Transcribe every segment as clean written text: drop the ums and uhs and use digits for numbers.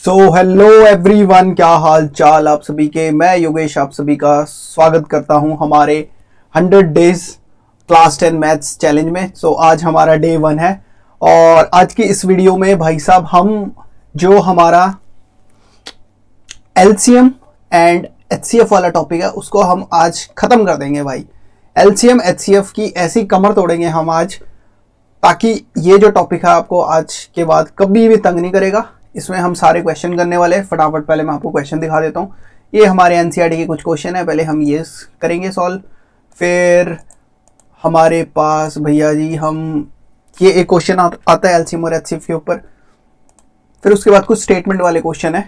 So hello everyone, क्या हाल चाल आप सभी के। मैं योगेश आप सभी का स्वागत करता हूं हमारे 100 डेज क्लास 10 मैथ्स चैलेंज में। आज हमारा डे 1 है और आज की इस वीडियो में भाई साहब हम जो हमारा एलसीएम एंड एचसीएफ वाला टॉपिक है उसको हम आज खत्म कर देंगे भाई। एलसीएम एचसीएफ की ऐसी कमर तोड़ेंगे हम आज, ताकि ये जो टॉपिक है आपको आज के बाद कभी भी तंग नहीं करेगा। इसमें हम सारे क्वेश्चन करने वाले हैं। फटाफट पहले मैं आपको क्वेश्चन दिखा देता हूँ। ये हमारे एनसीईआरटी के कुछ क्वेश्चन है, पहले हम ये करेंगे सॉल्व। फिर हमारे पास भैया जी हम ये एक क्वेश्चन आता है एलसीएम और एचसीएफ के ऊपर। फिर उसके बाद कुछ स्टेटमेंट वाले क्वेश्चन है,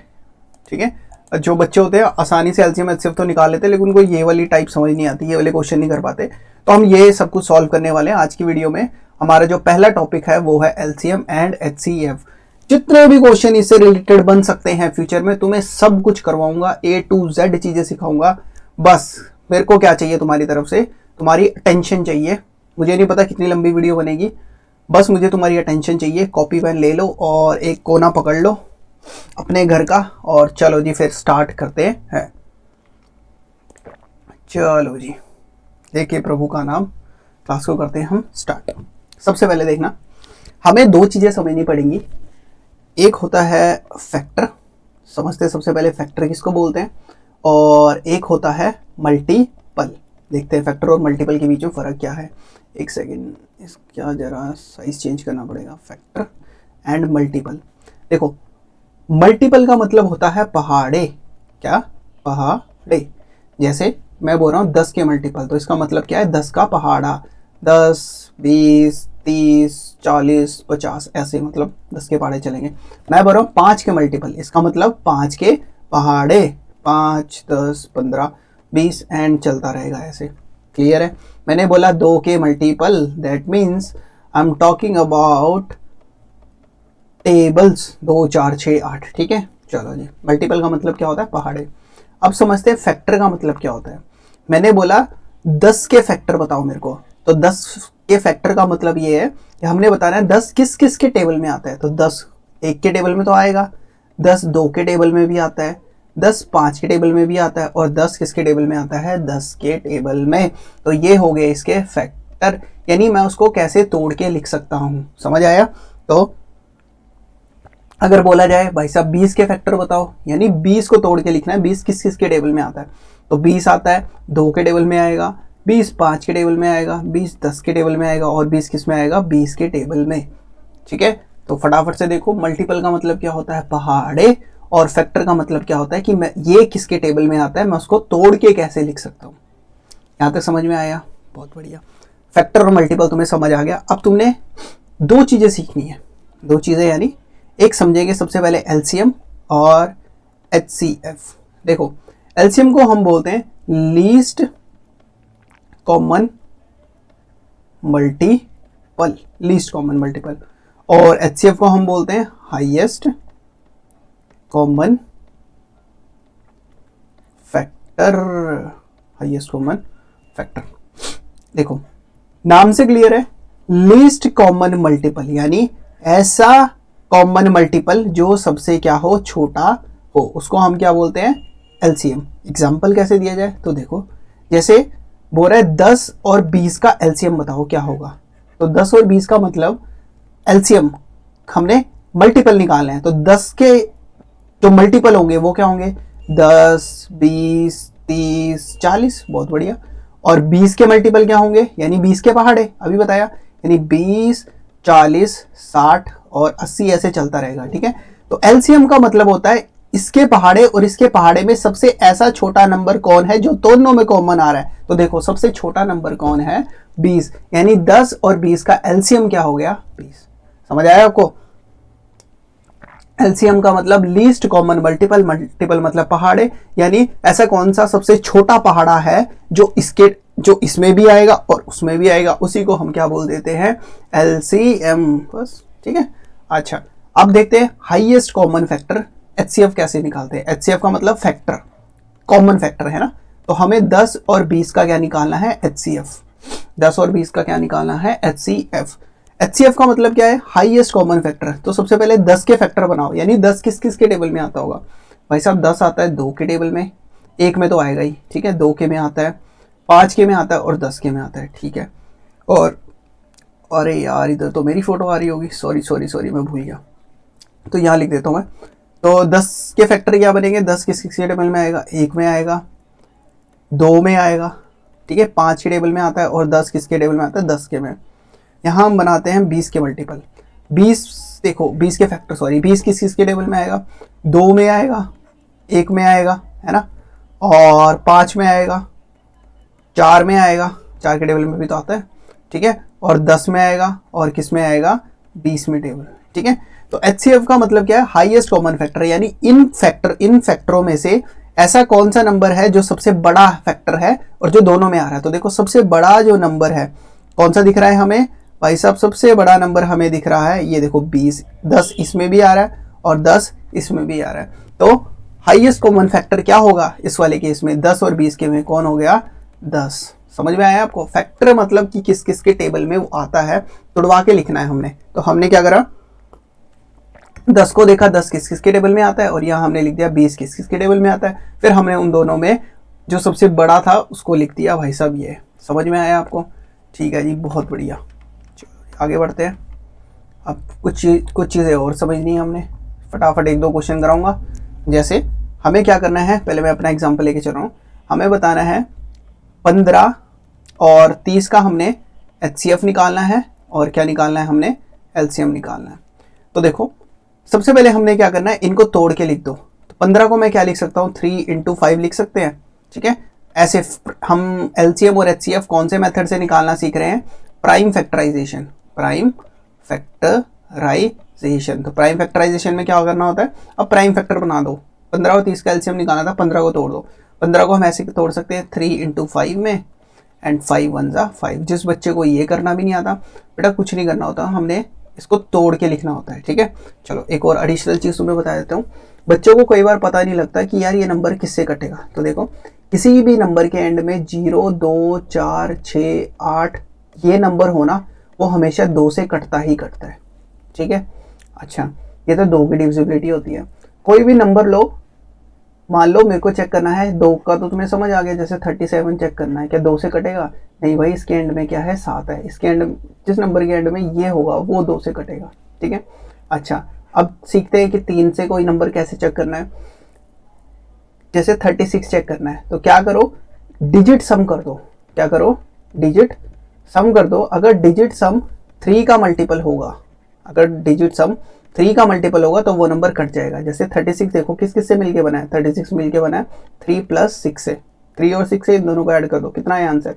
ठीक है। जो बच्चे होते हैं आसानी से एलसीएम एचसीएफ तो निकाल लेते हैं, लेकिन उनको ये वाली टाइप समझ नहीं आती, ये वाले क्वेश्चन नहीं कर पाते। तो हम ये सब कुछ सॉल्व करने वाले हैं आज की वीडियो में। हमारा जो पहला टॉपिक है वो है एलसीएम एंड एचसीएफ। जितने भी क्वेश्चन इससे रिलेटेड बन सकते हैं फ्यूचर में, तुम्हें सब कुछ करवाऊंगा, A to Z चीजें सिखाऊंगा। बस मेरे को क्या चाहिए तुम्हारी तरफ से, तुम्हारी अटेंशन चाहिए। मुझे नहीं पता कितनी लंबी वीडियो बनेगी, बस मुझे तुम्हारी अटेंशन चाहिए। कॉपी पेन ले लो और एक कोना पकड़ लो अपने घर का, और चलो जी फिर स्टार्ट करते हैं। चलो जी, देखिए प्रभु का नाम, क्लास को करते हैं हम स्टार्ट। सबसे पहले देखना, हमें दो चीजें समझनी पड़ेंगी। एक होता है फैक्टर, समझते हैं सबसे पहले फैक्टर किसको बोलते हैं, और एक होता है मल्टीपल। देखते हैं फैक्टर और मल्टीपल के बीच में फ़र्क क्या है। एक सेकेंड, इसका जरा साइज चेंज करना पड़ेगा। Factor and multiple. देखो, मल्टीपल का मतलब होता है पहाड़े। क्या? पहाड़े। जैसे मैं बोल रहा हूँ 10 के मल्टीपल, तो इसका मतलब क्या है? 10 का पहाड़ा। 10, 20, 30, 40, 50, ऐसे मतलब 10 के पहाड़े चलेंगे। मैं बोल रहा हूँ 5 के मल्टीपल, इसका मतलब 5 के पहाड़े। 5, 10, 15, 20 एंड चलता रहेगा ऐसे। क्लियर है? मैंने बोला 2 के multiple, that means I am talking about tables 2, 4, 6, 8। ठीक है, चलो जी। मल्टीपल का मतलब क्या होता है? पहाड़े। अब समझते हैं फैक्टर का मतलब क्या होता है। मैंने बोला 10 के फैक्टर बताओ मेरे को, तो 10 के फैक्टर का मतलब ये है कि हमने बताना है 10 किस किस के टेबल में आता है। तो 10 1 के टेबल में तो आएगा, 10 2 के टेबल में भी आता है, 10 5 के टेबल में भी आता है, और 10 किसके टेबल में आता है? 10 के टेबल में। तो ये हो गए इसके फैक्टर, यानी मैं उसको कैसे तोड़ के लिख सकता हूँ। समझ आया? तो अगर बोला जाए भाई साहब 20 के फैक्टर बताओ, यानी 20 को तोड़ के लिखना है। 20 किस किस के टेबल में आता है? तो 20 आता है 2 के टेबल में आएगा, 20 5 के टेबल में आएगा, 20 10 के टेबल में आएगा, और 20 किस में आएगा? 20 के टेबल में। ठीक है, तो फटाफट से देखो, मल्टीपल का मतलब क्या होता है? पहाड़े। और फैक्टर का मतलब क्या होता है कि मैं ये किसके टेबल में आता है, मैं उसको तोड़ के कैसे लिख सकता हूँ। यहाँ तक समझ में आया? बहुत बढ़िया। फैक्टर और मल्टीपल तुम्हें समझ आ गया। अब तुमने दो चीजें सीखनी है। दो चीजें यानी एक समझेंगे सबसे पहले एलसीएम और एचसीएफ। देखो, एलसीएम को हम बोलते हैं least common multiple, least common multiple, और एचसीएफ को हम बोलते हैं highest common factor. Highest common factor. देखो, नाम से क्लियर है, लीस्ट कॉमन मल्टीपल यानी ऐसा कॉमन मल्टीपल जो सबसे क्या हो? छोटा हो, उसको हम क्या बोलते हैं? एलसीएम। एग्जाम्पल कैसे दिया जाए तो देखो, जैसे बोल रहा है 10 और 20 का एलसीएम बताओ क्या होगा। तो 10 और 20 का मतलब एलसीएम, हमने मल्टीपल निकालना है। तो 10 के जो मल्टीपल होंगे वो क्या होंगे? 10, 20, 30, 40। बहुत बढ़िया। और 20 के मल्टीपल क्या होंगे? यानी 20 के पहाड़े, अभी बताया। यानी 20, 40, 60 और 80 ऐसे चलता रहेगा। ठीक है, तो एलसीएम का मतलब होता है इसके पहाड़े और इसके पहाड़े में सबसे ऐसा छोटा नंबर कौन है जो दोनों में कॉमन आ रहा है। तो देखो, सबसे छोटा नंबर कौन है? 20। यानी 10 और 20 का एलसीएम क्या हो गया? 20। समझ आया आपको? एलसीएम का मतलब लीस्ट कॉमन मल्टीपल, मल्टीपल मतलब पहाड़े, यानी ऐसा कौन सा सबसे छोटा पहाड़ा है जो इसमें भी आएगा और उसमें भी आएगा, उसी को हम क्या बोल देते हैं? एलसीएम। बस, ठीक है। अच्छा, अब देखते हैं हाईएस्ट कॉमन फैक्टर एचसीएफ कैसे निकालते हैं। एचसीएफ का मतलब फैक्टर, कॉमन फैक्टर है ना। तो हमें 10 और 20 का क्या निकालना है? एचसीएफ। 10 और 20 का क्या निकालना है? एचसीएफ। HCF का मतलब क्या है, हाईएस्ट कॉमन फैक्टर। तो सबसे पहले 10 के फैक्टर बनाओ, यानी 10 किस किस के टेबल में आता होगा भाई साहब। 10 आता है 2 के टेबल में, 1 में तो आएगा ही, ठीक है, 2 के में आता है, 5 के में आता है और 10 के में आता है, ठीक है। और अरे यार इधर तो मेरी फोटो आ रही होगी, सॉरी सॉरी सॉरी मैं भूल गया, तो यहाँ लिख देता हूँ मैं। तो 10 के फैक्टर क्या बनेंगे, 10 किस किस के टेबल में आएगा, 1 में आएगा, 2 में आएगा, ठीक है, 5 के टेबल में आता है, और 10 किसके टेबल में आता है, 10 के में। यहाँ हम बनाते हैं 20 के मल्टीपल। 20 देखो 20 के फैक्टर, सॉरी 20 किस किस के टेबल में आएगा, 2 में आएगा, 1 में आएगा, है ना, और 5 में आएगा, 4 में आएगा, 4 के टेबल में भी तो आता है, ठीक है, और 10 में आएगा, और किस में आएगा, 20 में टेबल, ठीक है। तो HCF का मतलब क्या है, हाईएस्ट कॉमन फैक्टर, यानी इन फैक्टरों में से ऐसा कौन सा नंबर है जो सबसे बड़ा फैक्टर है और जो दोनों में आ रहा है। तो देखो सबसे बड़ा जो नंबर है कौन सा दिख रहा है हमें भाई साहब, सबसे बड़ा नंबर हमें दिख रहा है ये देखो 20, 10 इसमें भी आ रहा है और 10 इसमें भी आ रहा है। तो हाईएस्ट कॉमन फैक्टर क्या होगा इस वाले केस में, 10 और 20 के में कौन हो गया, 10। समझ में आया आपको, फैक्टर मतलब कि किस किस के टेबल में वो आता है, तुड़वा के लिखना है हमने। तो हमने क्या करा, 10 को देखा 10 किस किस के टेबल में आता है, और यहाँ हमने लिख दिया 20 किस किस के टेबल में आता है। फिर हमने उन दोनों में जो सबसे बड़ा था उसको लिख दिया भाई साहब ये। समझ में आया आपको, ठीक है जी, बहुत बढ़िया। चलो आगे बढ़ते हैं। अब कुछ चीज़ें और समझनी है हमने, फटाफट 1-2 क्वेश्चन कराऊंगा। जैसे हमें क्या करना है, पहले मैं अपना एग्जाम्पल लेके चल रहा हूँ। हमें बताना है 15 और 30 का हमने HCF निकालना है, और क्या निकालना है, हमने LCM निकालना है। तो देखो सबसे पहले हमने क्या करना है, इनको तोड़ के लिख दो। तो 15 को मैं क्या लिख सकता हूँ, 3 × 5 लिख सकते हैं, ठीक है। ऐसे हम LCM और HCF कौन से मेथड से निकालना सीख रहे हैं, प्राइम फैक्टराइजेशन। प्राइम फैक्टराइजेशन, तो प्राइम फैक्टराइजेशन में क्या करना होता है, अब प्राइम फैक्टर बना दो। 15 और 30 का LCM निकालना था, 15 को तोड़ दो। 15 को हम ऐसे तोड़ सकते हैं 3 × 5 में, एंड 5 × 1 = 5। जिस बच्चे को ये करना भी नहीं आता, बेटा कुछ नहीं करना होता, हमने इसको तोड़ के लिखना होता है, ठीक है। चलो एक और एडिशनल चीज़ तुम्हें बता देता हूँ। बच्चों को कई बार पता नहीं लगता कि यार ये नंबर किससे कटेगा। तो देखो किसी भी नंबर के एंड में 0, 2, 4, 6, 8 ये नंबर होना, वो हमेशा 2 से कटता ही कटता है, ठीक है। अच्छा ये तो 2 की डिविजिबिलिटी होती है। कोई भी नंबर लो, मान लो मेरे को चेक करना है 2 का, तो तुम्हें समझ आ गया, जैसे 37 चेक करना है, क्या 2 से कटेगा, नहीं भाई, इसके एंड में क्या है, 7 है। इसके एंड जिस नंबर के एंड में ये होगा वो 2 से कटेगा, ठीक है। अच्छा अब सीखते हैं कि 3 से कोई नंबर कैसे चेक करना है। जैसे 36 चेक करना है, तो क्या करो, डिजिट सम कर दो। क्या करो, डिजिट सम कर दो। अगर डिजिट सम 3 का मल्टीपल होगा, अगर डिजिट सम 3 का मल्टीपल होगा तो वो नंबर कट जाएगा। जैसे 36 देखो किस किस से मिलके बना है, 36 मिलके बना है 3 + 6 से। 3 और 6 से इन दोनों को ऐड कर दो, कितना आया आंसर,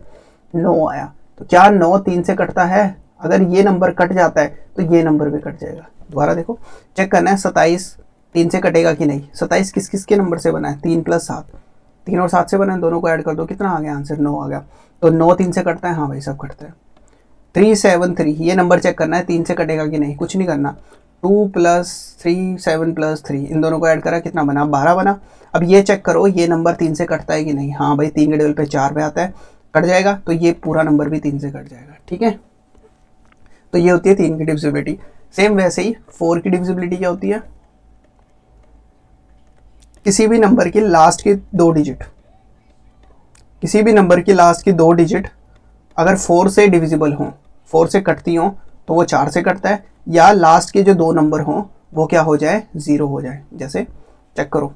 9 आया। तो क्या 9 3 से कटता है, अगर ये नंबर कट जाता है तो ये नंबर भी कट जाएगा। दोबारा देखो चेक करना है 27 3 से कटेगा कि नहीं। 27 किस किस के नंबर से बना है, 3 + 7, 3 और 7 से बना है, दोनों को ऐड कर दो, कितना आ गया आंसर, 9 आ गया। तो 9 3 से कटता है, हाँ भाई सब कटता है। 373 ये नंबर चेक करना है 3 से कटेगा कि नहीं, कुछ नहीं करना, 2 + 3 7 + 3 इन दोनों को ऐड करा, कितना बना, 12 बना। अब ये चेक करो ये नंबर 3 से कटता है कि नहीं, हाँ भाई 3 के टेबल पे 4 पे आता है, कट जाएगा। तो ये पूरा नंबर भी 3 से कट जाएगा, ठीक है। तो ये होती है 3 की डिविजिबिलिटी। सेम वैसे ही 4 की डिविजिबिलिटी क्या होती है, किसी भी नंबर की लास्ट के 2 डिजिट, किसी भी नंबर की लास्ट की 2 डिजिट अगर 4 से डिविजिबल हों, 4 से कटती हों, तो वो 4 से कटता है, या लास्ट के जो 2 नंबर हों वो क्या हो जाए, 0 हो जाए। जैसे चेक करो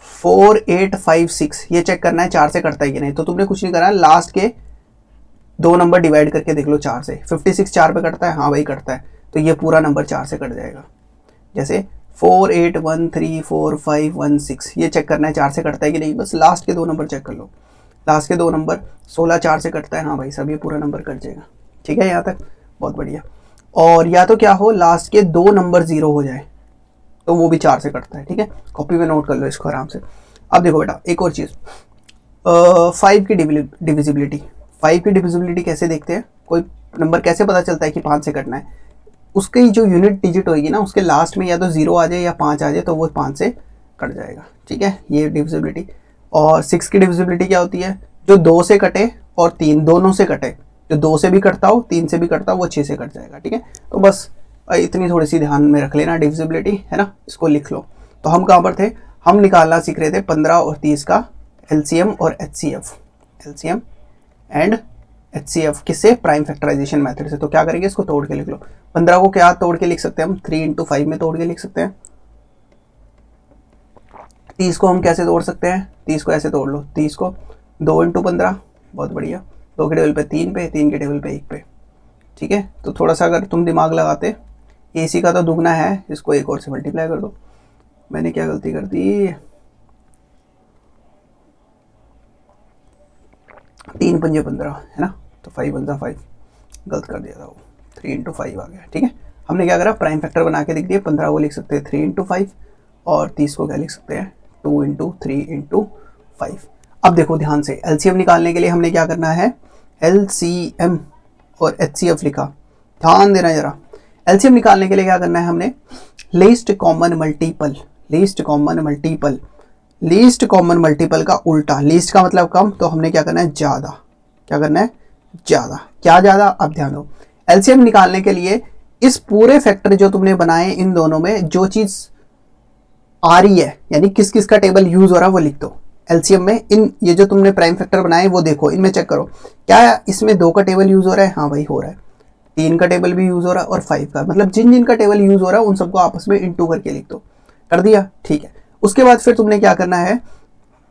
4 8 5 6 ये चेक करना है 4 से कटता है कि नहीं। तो तुमने कुछ नहीं करना, लास्ट के 2 नंबर डिवाइड करके देख लो 4 से। 56 4 पे कटता है, हाँ भाई कटता है, तो ये पूरा नंबर 4 से कट जाएगा। जैसे 4 8 1 3 4 5 1 6 ये चेक करना है 4 से कटता है कि नहीं, बस लास्ट के 2 नंबर चेक कर लो। लास्ट के 2 नंबर 16 4 से कटता है, हाँ भाई सब ये पूरा नंबर कट जाएगा, ठीक है यहाँ तक, बहुत बढ़िया। और या तो क्या हो, लास्ट के 2 नंबर 0 हो जाए तो वो भी 4 से कटता है, ठीक है। कॉपी में नोट कर लो इसको आराम से। अब देखो बेटा एक और चीज़, 5 की डिविजिबिलिटी। 5 की डिविजिबिलिटी कैसे देखते हैं, कोई नंबर कैसे पता चलता है कि 5 से कटना है, उसकी जो यूनिट डिजिट होगी ना उसके लास्ट में या तो 0 आ जाए या 5 आ जाए, तो वो 5 से कट जाएगा, ठीक है, ये डिविजिबिलिटी। और 6 की डिविजिबिलिटी क्या होती है, जो 2 से कटे और 3 दोनों से कटे, जो 2 से भी कटता हो, 3 से भी कटता हो, वो 6 से कट जाएगा, ठीक है। तो बस इतनी थोड़ी सी ध्यान में रख लेना, डिविजिबिलिटी है ना, इसको लिख लो। तो हम कहाँ पर थे, हम निकालना सीख रहे थे 15 और 30 का एलसीएम और एचसीएफ, एलसीएम एंड एचसीएफ किससे, प्राइम फैक्टराइजेशन मेथड से। तो क्या करेंगे, इसको तोड़ के लिख लो। 15 को क्या तोड़ के लिख सकते हैं हम, 3 इंटू 5 में तोड़ के लिख सकते हैं। 30 को हम कैसे तोड़ सकते हैं, 30 को ऐसे तोड़ लो, 30 को 2 इंटू 15, बहुत बढ़िया, 2 के टेबल पे 3 पे, 3 के टेबल पे 1 पे, ठीक है। तो थोड़ा सा अगर तुम दिमाग लगाते, एसी का तो दुगना है, इसको एक और से मल्टीप्लाई कर दो। मैंने क्या गलती कर दी, 3 पंजे 15 है ना, तो 5 बन 5, गलत कर दिया था वो, 3 इंटू 5 आ गया, ठीक है। हमने क्या करा, प्राइम फैक्टर बना के लिख दिया। 15 को लिख सकते हैं 3 इंटू 5 और 30 को क्या लिख सकते हैं, 2 इंटू 3 इंटू 5। अब देखो ध्यान से, एलसीएम निकालने के लिए हमने क्या करना है, एलसीएम और एचसीएफ लिखा, ध्यान देना जरा। एलसीएम निकालने के लिए क्या करना है हमने, least common multiple, least common multiple, least common multiple का उल्टा, लीस्ट का मतलब कम, तो हमने क्या करना है, ज़्यादा, क्या करना है, ज़्यादा। क्या ज़्यादा, अब ध्यान दो, एलसीएम निकालने के लिए इस पूरे फैक्टर जो तुमने बनाए, इन दोनों में जो चीज़ आ रही है, यानी किस किस का टेबल यूज़ हो रहा है वो लिख दो एलसीएम में। इन ये जो तुमने प्राइम फैक्टर बनाए वो देखो, इनमें चेक करो, क्या इसमें 2 का टेबल यूज़ हो रहा है, हाँ भाई हो रहा है, 3 का टेबल भी यूज़ हो रहा है और 5 का, मतलब जिन जिन का टेबल यूज़ हो रहा है उन सबको आपस में इंटू करके लिख दो, कर दिया, ठीक है। उसके बाद फिर तुमने क्या करना है,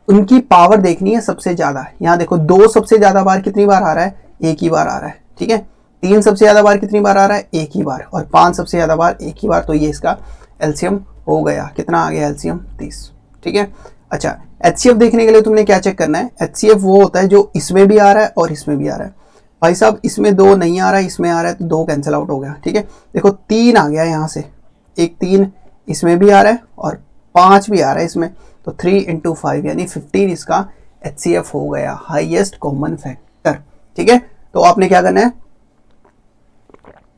उनकी पावर देखनी है सबसे ज़्यादा। यहाँ देखो 2 सबसे ज़्यादा बार कितनी बार आ रहा है, एक ही बार आ रहा है, ठीक है। 3 सबसे ज़्यादा बार कितनी बार आ रहा है, एक ही बार, और 5 सबसे ज़्यादा बार एक ही बार। तो ये इसका एलसीएम हो गया, कितना आ गया एलसीएम, 30, ठीक है। अच्छा, एचसीएफ देखने के लिए तुमने क्या चेक करना है, एचसीएफ वो होता है जो इसमें भी आ रहा है और इसमें भी आ रहा है। भाई साहब इसमें 2 नहीं आ रहा है, इसमें आ रहा है, तो 2 कैंसिल आउट हो गया, ठीक है। देखो 3 आ गया यहाँ से, एक 3 इसमें भी आ रहा है और 5 भी आ रहा है इसमें, तो 3 इंटू 5 यानी 15 इसका एचसीएफ हो गया, हाईएस्ट कॉमन फैक्टर, ठीक है। तो आपने क्या करना है,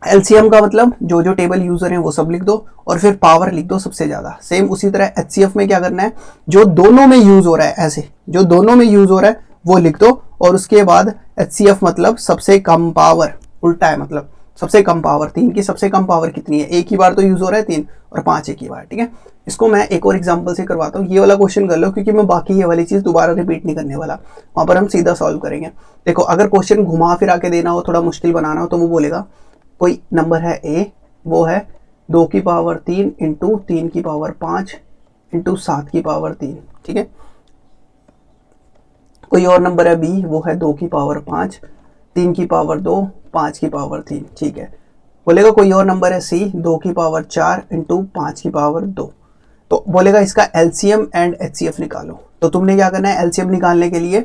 एलसीएम का मतलब जो जो टेबल यूजर हैं वो सब लिख दो और फिर पावर लिख दो सबसे ज्यादा। सेम उसी तरह एचसीएफ में क्या करना है, जो दोनों में यूज हो रहा है, ऐसे जो दोनों में यूज हो रहा है वो लिख दो, और उसके बाद एचसीएफ मतलब सबसे कम पावर, उल्टा है, मतलब सबसे कम पावर। 3 की सबसे कम पावर कितनी है, एक ही बार तो यूज हो रहा है 3, और 5 एक ही बार, ठीक है। इसको मैं एक और एग्जांपल से करवाता हूँ, ये वाला क्वेश्चन कर लो, क्योंकि मैं बाकी ये वाली चीज दोबारा रिपीट नहीं करने वाला, वहां पर हम सीधा सॉल्व करेंगे। देखो अगर क्वेश्चन घुमा फिरा के देना हो, थोड़ा मुश्किल बनाना हो, तो वो बोलेगा कोई नंबर है ए, वो है 2 की पावर 3 इंटू 3 की पावर 5 इंटू 7 की पावर 3, ठीक है। कोई और नंबर है बी, वो है 2 की पावर 5 3 की पावर 2 5 की पावर 3, ठीक है। बोलेगा कोई और नंबर है सी, 2 की पावर 4 इंटू 5 की पावर 2, तो बोलेगा इसका एलसीएम एंड एचसीएफ निकालो। तो तुमने क्या करना है, एलसीएम निकालने के लिए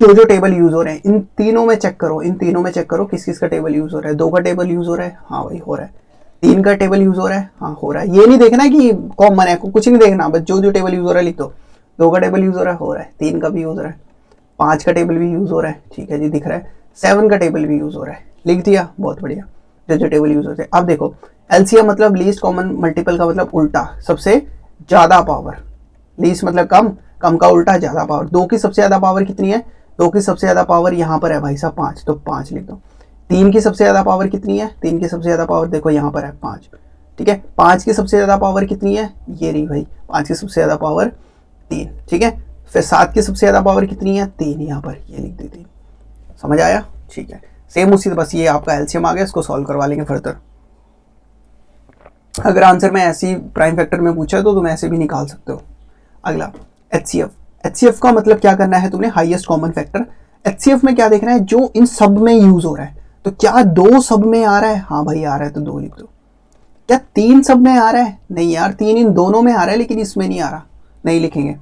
जो जो टेबल यूज हो रहे हैं इन तीनों में चेक करो, इन तीनों में चेक करो किस किस का टेबल यूज हो रहा है। 2 का टेबल यूज हो रहा है, हाँ भाई हो रहा है। 3 का टेबल यूज हो रहा है, हाँ हो रहा है। ये नहीं देखना कि कॉमन है, कुछ नहीं देखना, बस जो जो टेबल यूज हो रहा है लिख दो। 2 का टेबल यूज हो रहा है, हो रहा है। 3 का भी यूज हो रहा है, 5 का टेबल भी यूज हो रहा है, ठीक है जी, दिख रहा है। 7 का टेबल भी यूज हो रहा है, लिख दिया, बहुत बढ़िया। जो जो टेबल यूज होते हैं, अब देखो एलसीएम मतलब लीस्ट कॉमन मल्टीपल का मतलब उल्टा, सबसे ज्यादा पावर। लीस्ट मतलब कम, कम का उल्टा ज्यादा पावर। 2 की सबसे ज्यादा पावर कितनी है, 2 की सबसे ज्यादा पावर यहाँ पर है भाई साहब 5, तो 5 लिख दो। 3 की सबसे ज्यादा पावर कितनी है, 3 की सबसे ज्यादा पावर देखो यहाँ पर है 5, ठीक है। 5 की सबसे ज्यादा पावर कितनी है, ये रही भाई 5 की सबसे ज्यादा पावर 3, ठीक है। फिर 7 की सबसे ज्यादा पावर कितनी है, 3, यहाँ पर ये लिख दी 3। समझ आया, ठीक है। सेम उसी, बस ये आपका एलसीएम आ गया, इसको सॉल्व करवा लेंगे फर्दर। अगर आंसर में ऐसी प्राइम फैक्टर में पूछा है तो तुम ऐसे भी निकाल सकते हो। अगला एचसीएफ, एचसीएफ का मतलब क्या करना है तुमने, हाईएस्ट कॉमन फैक्टर। एचसीएफ में क्या देखना है, जो इन सब में यूज हो रहा है। तो क्या 2 सब में आ रहा है, हाँ भाई आ रहा है, तो 2 लिख दो। क्या 3 सब में आ रहा है, नहीं यार 3 इन दोनों में आ रहा है लेकिन इसमें नहीं आ रहा, नहीं लिखेंगे।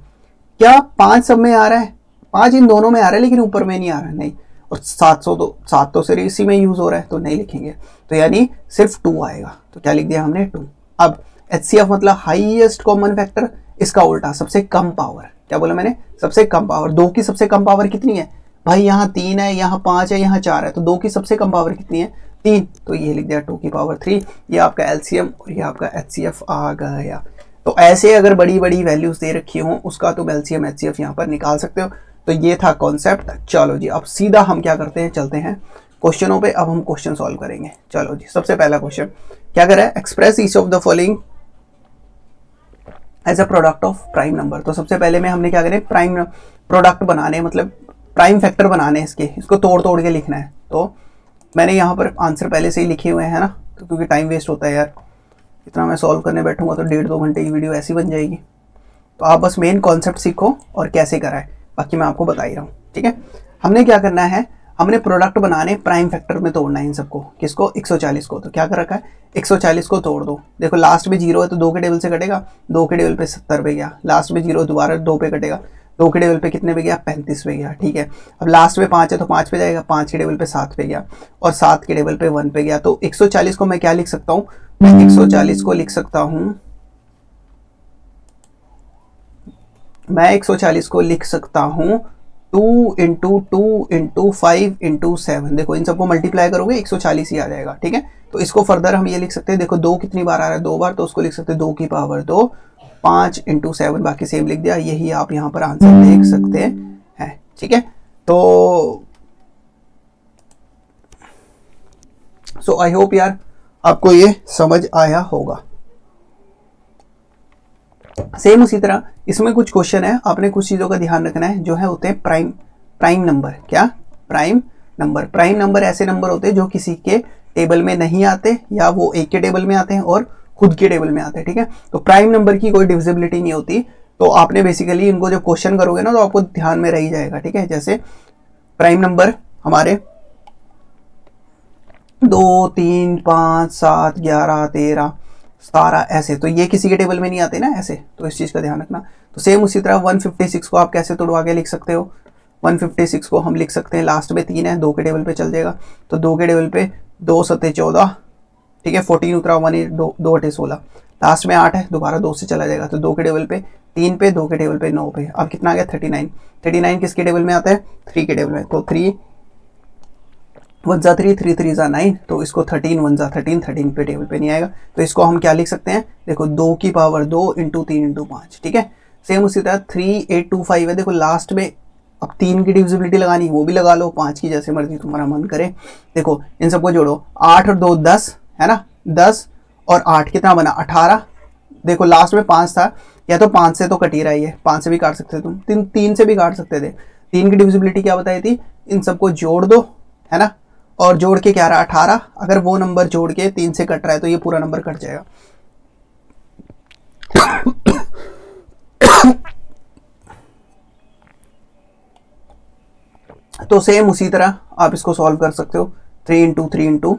क्या 5 सब में आ रहा है, 5 इन दोनों में आ रहा है लेकिन ऊपर में नहीं आ रहा है, नहीं। और 7 तो सिर्फ इसी में यूज हो रहा है, तो नहीं लिखेंगे। तो यानी सिर्फ 2 आएगा, तो क्या लिख दिया हमने 2। अब एचसीएफ मतलब हाईएस्ट कॉमन फैक्टर, इसका उल्टा सबसे कम पावर। क्या बोला मैंने, सबसे कम पावर। 2 की सबसे कम पावर कितनी है भाई, यहाँ 3 है, यहाँ 5 है, यहाँ 4 है, तो 2 की सबसे कम पावर कितनी है, 3, तो ये लिख दिया 2 की पावर 3। ये आपका एलसीएम और ये आपका एचसीएफ आ गया। तो ऐसे अगर बड़ी बड़ी वैल्यूज दे रखी हो उसका तुम एलसीएम एचसीएफ यहाँ पर निकाल सकते हो। तो ये था कॉन्सेप्ट। चलो जी, अब सीधा हम क्या करते हैं, चलते हैं क्वेश्चनों पे अब हम क्वेश्चन सॉल्व करेंगे। चलो जी, सबसे पहला क्वेश्चन क्या कर रहा है, express each of the following as a product of prime number. तो सबसे पहले में हमने क्या करें, प्राइम प्रोडक्ट बनाने, मतलब प्राइम फैक्टर बनाने इसके, इसको तोड़ तोड़ के लिखना है। तो मैंने यहाँ पर आंसर पहले से ही लिखे हुए हैं ना, तो क्योंकि टाइम वेस्ट होता है यार, इतना मैं सॉल्व करने बैठूंगा तो 1.5-2 घंटे की वीडियो ऐसी बन जाएगी। तो आप बस मेन कॉन्सेप्ट सीखो और कैसे करा है, बाकी मैं आपको बता ही रहा हूँ। ठीक है, हमने क्या करना है, हमने प्रोडक्ट बनाने प्राइम फैक्टर में तोड़ना है इन सबको। किसको, 140 को। तो क्या कर रखा है, 140 को तोड़ दो। देखो लास्ट में 0 है तो 2 के टेबल से कटेगा, 2 के टेबल पे 70 पे गया, लास्ट में 0 दोबारा 2 पे कटेगा, 2 के टेबल पे कितने पे गया, 35 पे गया। ठीक है, अब लास्ट में 5 है तो 5 पे जाएगा, 5 के टेबल पे 7 पे गया, और 7 के टेबल पे 1 पे गया। तो 140 को मैं क्या लिख सकता हूँ, मैं 140 को लिख सकता हूँ, मैं 140 को लिख सकता हूँ 2 इंटू 2 इंटू 5 इंटू 7। देखो इन सबको मल्टीप्लाई करोगे 140 ही आ जाएगा। ठीक है, तो इसको फर्दर हम ये लिख सकते हैं, देखो 2 कितनी बार आ रहा है, 2 बार, तो उसको लिख सकते हैं 2 की पावर 2, 5 इंटू 7, बाकी सेम लिख दिया। यही आप यहाँ पर आंसर देख सकते हैं। ठीक है, तो सो आई होप यार आपको ये समझ आया होगा। सेम उसी तरह इसमें कुछ क्वेश्चन है, आपने कुछ चीज़ों का ध्यान रखना है, जो है होते हैं प्राइम नंबर। क्या, प्राइम नंबर। प्राइम नंबर ऐसे नंबर होते हैं जो किसी के टेबल में नहीं आते, या वो एक के टेबल में आते हैं और खुद के टेबल में आते हैं। ठीक है, तो प्राइम नंबर की कोई डिविजिबिलिटी नहीं होती। तो आपने बेसिकली इनको जब क्वेश्चन करोगे ना तो आपको ध्यान में रह जाएगा। ठीक है, जैसे प्राइम नंबर हमारे 2, 3, 5, 7, 11, 13, 17 ऐसे, तो ये किसी के टेबल में नहीं आते ना ऐसे, तो इस चीज़ का ध्यान रखना। तो सेम उसी तरह 156 को आप कैसे तोड़वा के लिख सकते हो, 156 को हम लिख सकते हैं, लास्ट में 3 है, 2 के टेबल पे चल जाएगा, तो 2 के टेबल पे 2 सत्ते 14, ठीक है, 14 उतरा 1, 2 अठे 16, लास्ट में 8 है, दोबारा 2 से चला जाएगा, तो 2 के टेबल पे 3 पे, 2 के टेबल पे 9 पे। अब कितना आ गया, 39। 39 किसके टेबल में आता है, 3 के टेबल में, तो 3 1 जा 3, 3 3 जा 9, तो इसको 13 1 जा 13, 13 पे टेबल पे नहीं आएगा। तो इसको हम क्या लिख सकते हैं, देखो 2 की पावर 2 इंटू 3 इंटू 5। ठीक है, सेम उसी तरह 3 8 2 5 है, देखो लास्ट में अब 3 की डिविजिबिलिटी लगानी वो भी लगा लो, 5 की जैसे मर्जी तुम्हारा मन करे। देखो इन सबको जोड़ो, 8 और 2 10 है ना, 10 और 8 कितना बना, 18। देखो लास्ट में 5 था, या तो 5 से तो कट ही रहा है, 5 से भी काट सकते थे तुम, 3 से भी काट सकते थे। 3 की डिविजिबिलिटी क्या बताई थी, इन सबको जोड़ दो, है ना, और जोड़ के क्या रहा, 18। अगर वो नंबर जोड़ के 3 से कट रहा है तो ये पूरा नंबर कट जाएगा। तो सेम उसी तरह आप इसको सॉल्व कर सकते हो, 3 इंटू 3 इंटू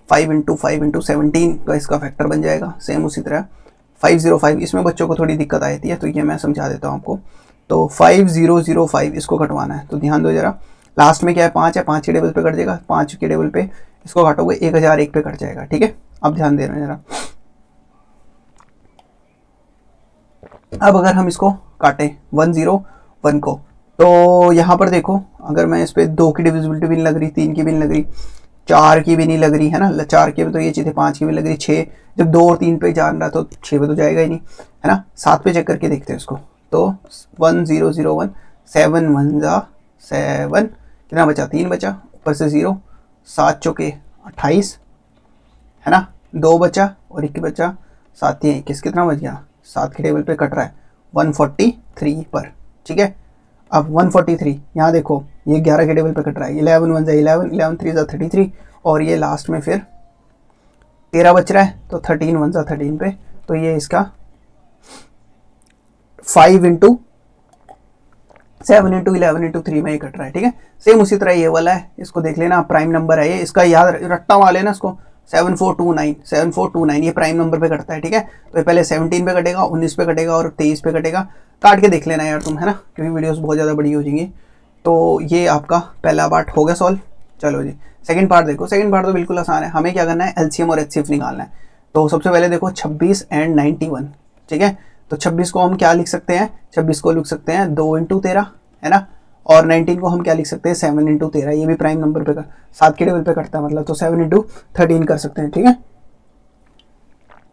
5 इंटू 5 इंटू 17 का इसका फैक्टर बन जाएगा। सेम उसी तरह 505, इसमें बच्चों को थोड़ी दिक्कत आती है तो ये मैं समझा देता हूँ आपको। तो 5005 इसको घटवाना है, तो ध्यान दो जरा, लास्ट में क्या है, 5 है, 5 के टेबल पे कट जाएगा, 5 के टेबल पे इसको काटोगे 1001 पे कट जाएगा। ठीक है, अब ध्यान दे रहे हैं जरा। अब अगर हम इसको काटें 101 को, तो यहाँ पर देखो, अगर मैं इस पर 2 की डिविजिबिलिटी भी नहीं लग रही, 3 की भी नहीं लग रही, 4 की भी नहीं लग रही, है ना, 4 की तो ये चीज़ें, 5 की भी लग रही, 6, जब 2 और 3 पे जान रहा तो 6 पे तो जाएगा ही नहीं, है ना। 7 पे चेक करके देखते हैं इसको, तो 1001, 7 1 जा 7, कितना बचा, 3 बचा, ऊपर से 0, 7 चौके 28, है ना, 2 बचा और 1 बचा, 7 21, कितना बच गया, 7 के टेबल पे कट रहा है 143 पर। ठीक है, अब 143 यहाँ देखो, ये 11 के टेबल पे कट रहा है, 11 1 जा 11, 11 3 जा 33, और ये लास्ट में फिर 13 बच रहा है, तो 13 1 जा 13 पे, तो ये इसका 5 इंटू 7 इंटू 11 इंटू 3 में ही कट रहा है। ठीक है, सेम उसी तरह ये वाला है, इसको देख लेना, प्राइम नंबर है ये, इसका याद रट्टा वाले ना इसको, 7429 ये प्राइम नंबर पे कटता है। ठीक है, तो पहले 17 पे कटेगा, 19 पे कटेगा और 23 पे कटेगा, काट के देख लेना यार तुम, है ना, क्योंकि वीडियोस बहुत ज़्यादा बड़ी हो जाएंगी। तो ये आपका पहला पार्ट हो गया सॉल्व। चलो जी, सेकंड पार्ट देखो, सेकंड पार्ट तो बिल्कुल आसान है, हमें क्या करना है, एलसीएम और एचसीएफ निकालना है। तो सबसे पहले देखो 26 एंड 91, ठीक है, तो 26 को हम क्या लिख सकते हैं, 26 को लिख सकते हैं 2 इंटू 13, है ना, और 19 को हम क्या लिख सकते हैं, 7 इंटू 13, ये भी प्राइम नंबर पे 7 के टेबल पे कटता है मतलब, तो 7 इंटू 13 कर सकते हैं। ठीक है,